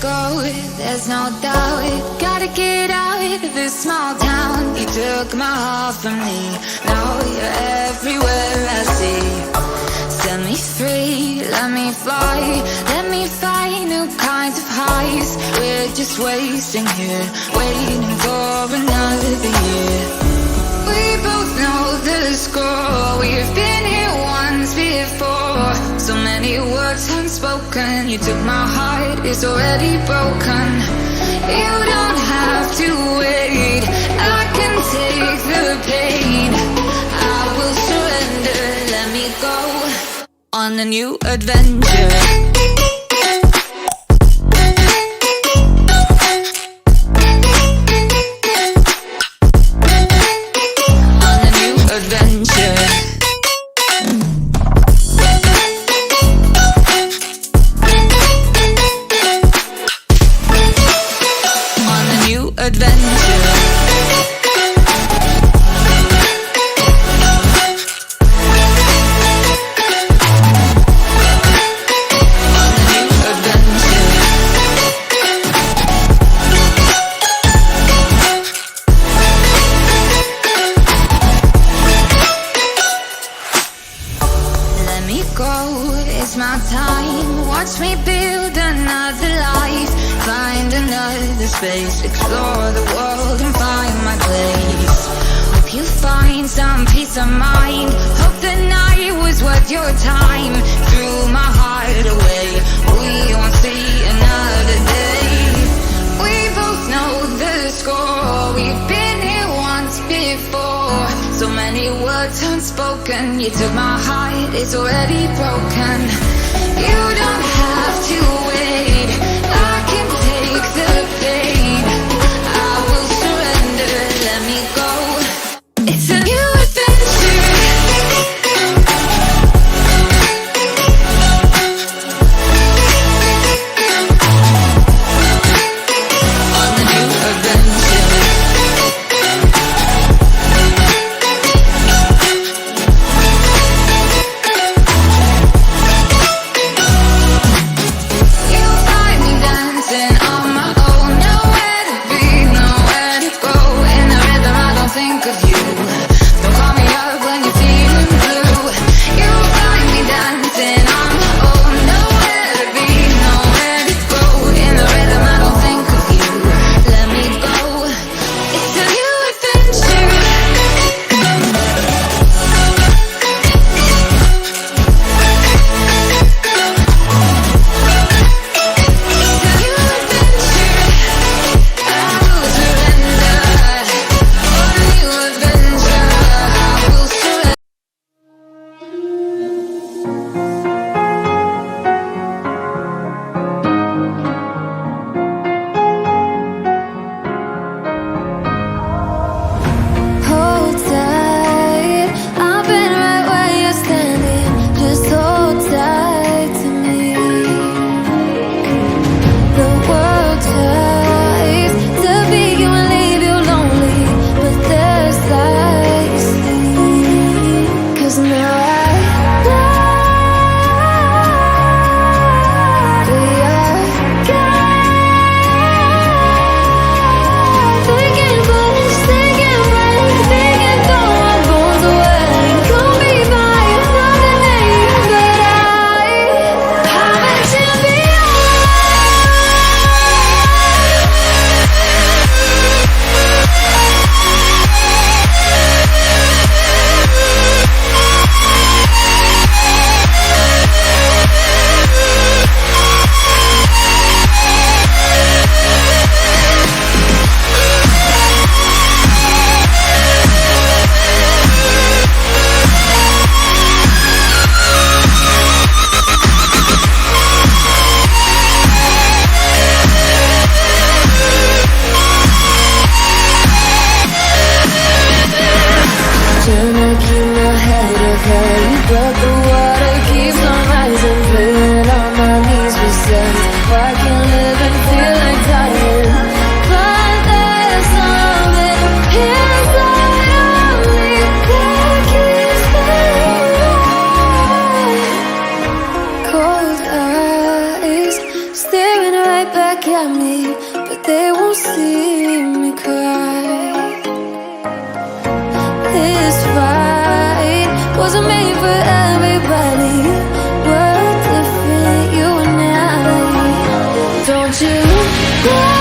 go, there's no doubt. Gotta get out of this small town. You took my heart from me, now you're everywhere I see. Set me free, let me fly, let me find new kinds of highs. We're just wasting here, waiting for another year. We both know the score, we've been here once before. So many words unspoken, you took my heart, it's already broken. You don't have to wait, I can take the pain. I will surrender, let me go on a new adventure. It's my time, watch me build another life. Find another space, explore the world and find my place. Hope you find some peace of mind. Hope the night was worth your time. Threw my heart away, we won't see another day. We both know the score, we've been here once before. So many words unspoken, you took my heart, it's already broken. You don't have to wait, I can take the pain. I will surrender, let me go. It's a new adventure. On a new adventure. at me, but they won't see me cry. This fight wasn't made for everybody. We're different, you and I. Don't you go.